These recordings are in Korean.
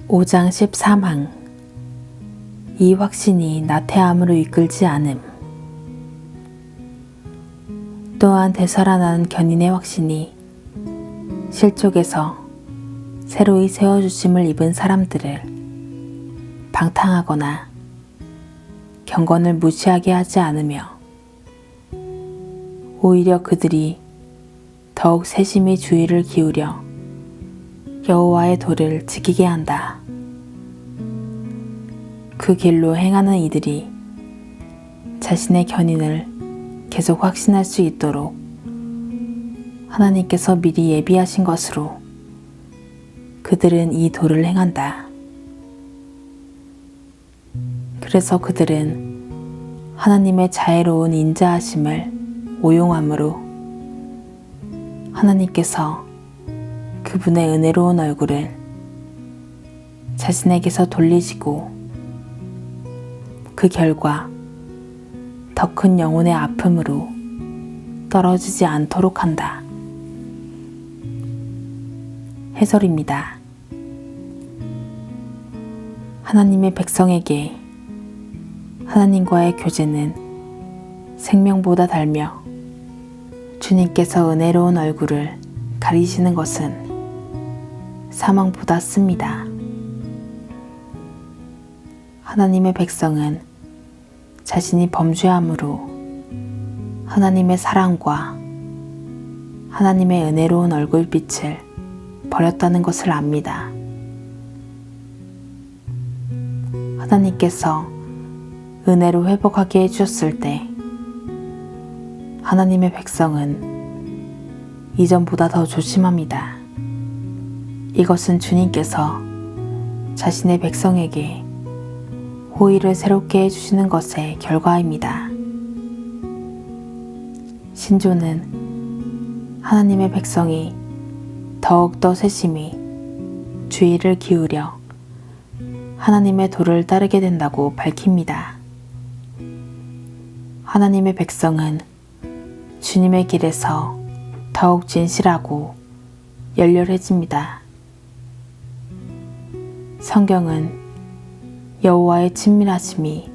(5장 13항) 이 확신이 나태함으로 이끌지 않음. 또한 되살아나는 견인의 확신이 실족에서 새로이 세워주심을 입은 사람들을 방탕하거나 경건을 무시하게 하지 않으며 오히려 그들이 더욱 세심히 주의를 기울여 여호와의 도를 지키게 한다. 그 길로 행하는 이들이 자신의 견인을 계속 확신할 수 있도록 하나님께서 미리 예비하신 것으로 그들은 이 도를 행한다. 그래서 그들은 하나님의 자애로운 인자하심을 오용함으로 하나님께서 그분의 은혜로운 얼굴을 자신에게서 돌리시고 그 결과 더 큰 영혼의 아픔으로 떨어지지 않도록 한다. 해설입니다. 하나님의 백성에게 하나님과의 교제는 생명보다 달며 주님께서 은혜로운 얼굴을 가리시는 것은 사망보다 씁니다. 하나님의 백성은 자신이 범죄함으로 하나님의 사랑과 하나님의 은혜로운 얼굴빛을 버렸다는 것을 압니다. 하나님께서 은혜로 회복하게 해주셨을 때 하나님의 백성은 이전보다 더 조심합니다. 이것은 주님께서 자신의 백성에게 호의를 새롭게 해주시는 것의 결과입니다. 신조는 하나님의 백성이 더욱더 세심히 주의를 기울여 하나님의 도를 따르게 된다고 밝힙니다. 하나님의 백성은 주님의 길에서 더욱 진실하고 열렬해집니다. 성경은 여호와의 친밀하심이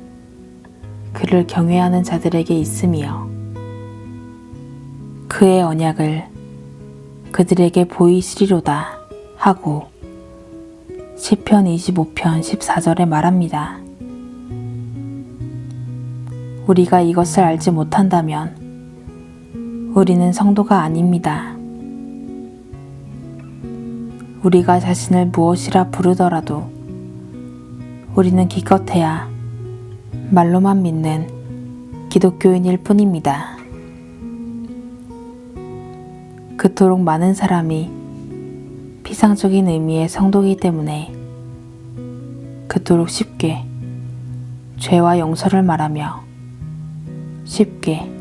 그를 경외하는 자들에게 있으며 그의 언약을 그들에게 보이시리로다 하고 시편 25편 14절에 말합니다. 우리가 이것을 알지 못한다면 우리는 성도가 아닙니다. 우리가 자신을 무엇이라 부르더라도 우리는 기껏해야 말로만 믿는 기독교인일 뿐입니다. 그토록 많은 사람이 피상적인 의미의 성도이기 때문에 그토록 쉽게 죄와 용서를 말하며 쉽게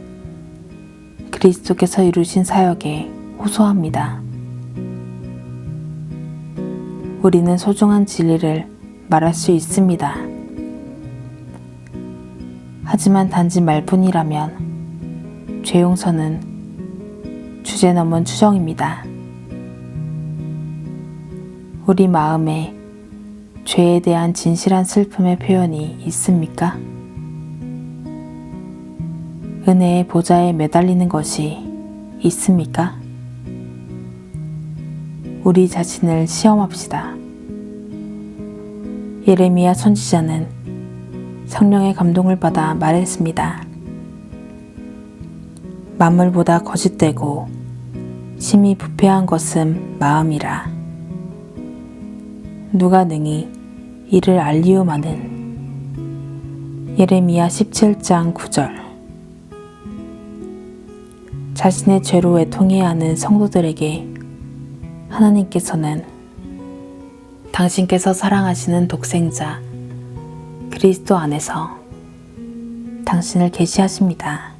그리스도께서 이루신 사역에 호소합니다. 우리는 소중한 진리를 말할 수 있습니다. 하지만 단지 말뿐이라면 죄 용서는 주제넘은 추정입니다. 우리 마음에 죄에 대한 진실한 슬픔의 표현이 있습니까? 은혜의 보좌에 매달리는 것이 있습니까? 우리 자신을 시험합시다. 예레미야 선지자는 성령의 감동을 받아 말했습니다. 만물보다 거짓되고 심히 부패한 것은 마음이라. 누가 능히 이를 알리오마는. 예레미야 17장 9절. 자신의 죄로 애통해야 하는 성도들에게 하나님께서는 당신께서 사랑하시는 독생자 그리스도 안에서 당신을 계시하십니다.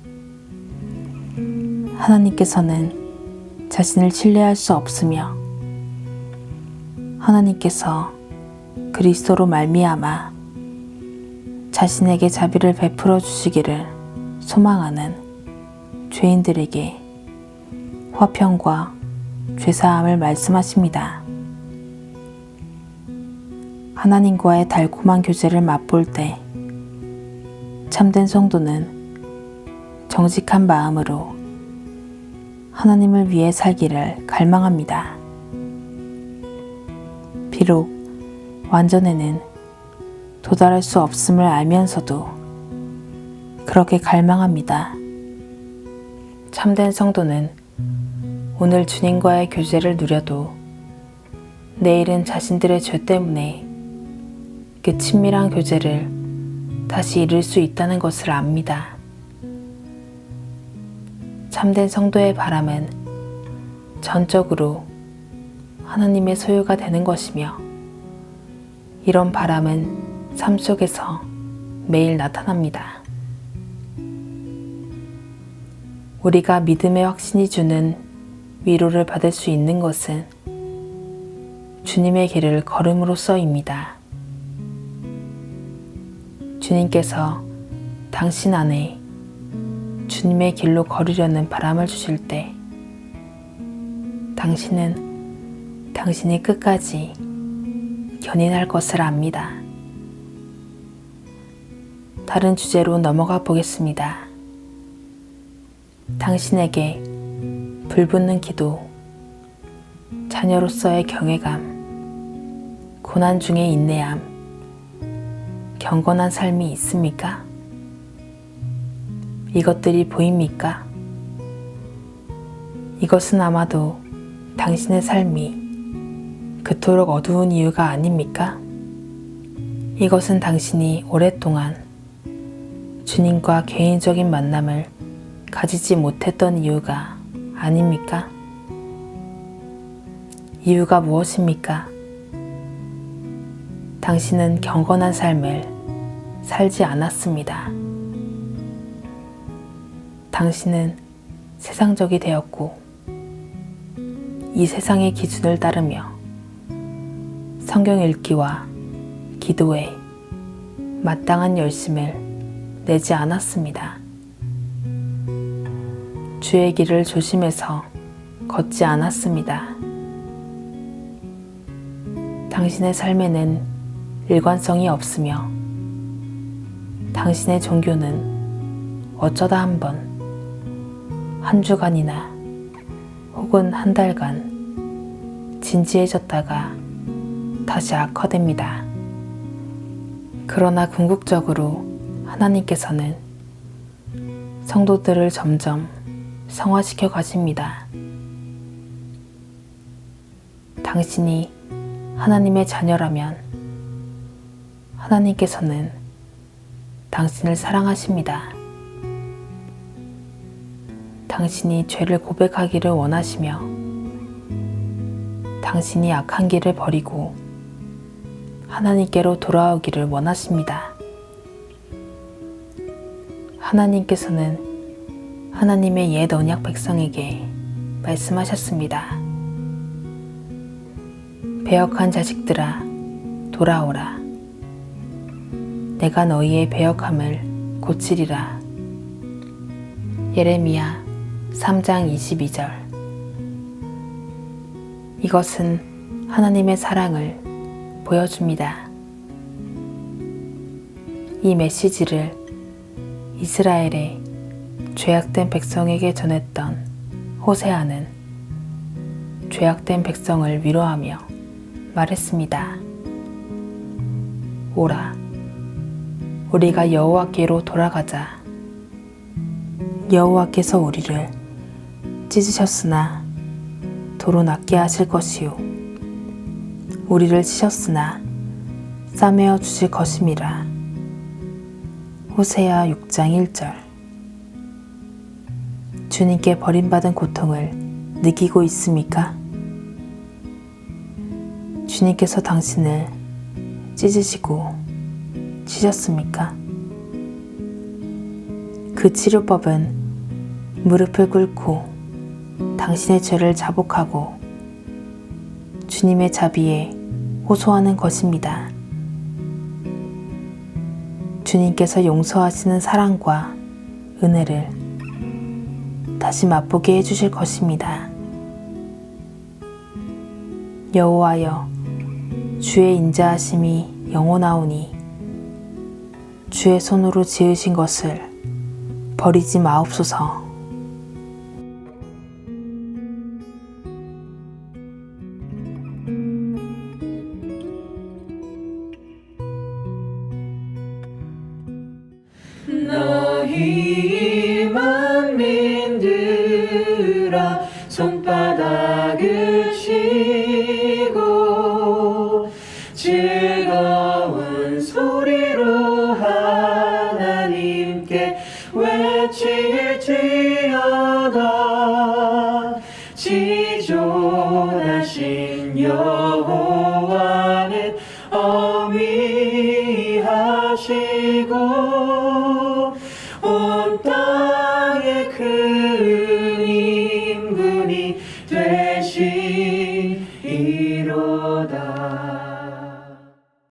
하나님께서는 자신을 신뢰할 수 없으며 하나님께서 그리스도로 말미암아 자신에게 자비를 베풀어 주시기를 소망하는 죄인들에게 화평과 죄사함을 말씀하십니다. 하나님과의 달콤한 교제를 맛볼 때 참된 성도는 정직한 마음으로 하나님을 위해 살기를 갈망합니다. 비록 완전에는 도달할 수 없음을 알면서도 그렇게 갈망합니다. 참된 성도는 오늘 주님과의 교제를 누려도 내일은 자신들의 죄 때문에 그 친밀한 교제를 다시 잃을 수 있다는 것을 압니다. 참된 성도의 바람은 전적으로 하나님의 소유가 되는 것이며 이런 바람은 삶 속에서 매일 나타납니다. 우리가 믿음의 확신이 주는 위로를 받을 수 있는 것은 주님의 길을 걸음으로써입니다. 주님께서 당신 안에 주님의 길로 걸으려는 바람을 주실 때 당신은 당신이 끝까지 견인할 것을 압니다. 다른 주제로 넘어가 보겠습니다. 당신에게 불붙는 기도, 자녀로서의 경외감, 고난 중에 인내함, 경건한 삶이 있습니까? 이것들이 보입니까? 이것은 아마도 당신의 삶이 그토록 어두운 이유가 아닙니까? 이것은 당신이 오랫동안 주님과 개인적인 만남을 가지지 못했던 이유가 아닙니까? 이유가 무엇입니까? 당신은 경건한 삶을 살지 않았습니다. 당신은 세상적이 되었고 이 세상의 기준을 따르며 성경 읽기와 기도에 마땅한 열심을 내지 않았습니다. 주의 길을 조심해서 걷지 않았습니다. 당신의 삶에는 일관성이 없으며 당신의 종교는 어쩌다 한 주간이나 혹은 한 달간 진지해졌다가 다시 악화됩니다. 그러나 궁극적으로 하나님께서는 성도들을 점점 성화시켜 가십니다. 당신이 하나님의 자녀라면 하나님께서는 당신을 사랑하십니다. 당신이 죄를 고백하기를 원하시며 당신이 악한 길을 버리고 하나님께로 돌아오기를 원하십니다. 하나님께서는 하나님의 옛 언약 백성에게 말씀하셨습니다. 배역한 자식들아 돌아오라. 내가 너희의 배역함을 고치리라. 예레미야 3장 22절. 이것은 하나님의 사랑을 보여줍니다. 이 메시지를 이스라엘의 죄악된 백성에게 전했던 호세아는 죄악된 백성을 위로하며 말했습니다. 오라, 우리가 여호와께로 돌아가자. 여호와께서 우리를 찢으셨으나 도로 낫게 하실 것이요 우리를 치셨으나 싸매어 주실 것임이라. 호세아 6장 1절. 주님께 버림받은 고통을 느끼고 있습니까? 주님께서 당신을 찢으시고 치셨습니까? 그 치료법은 무릎을 꿇고 당신의 죄를 자복하고 주님의 자비에 호소하는 것입니다. 주님께서 용서하시는 사랑과 은혜를 다시 맛보게 해주실 것입니다. 여호와여, 주의 인자하심이 영원하오니 주의 손으로 지으신 것을 버리지 마옵소서. 너희 만민들아 손바닥을 치고 즐거운 소리로 하나님께 외칠지어다. 지존하신 여호와는 어미하시고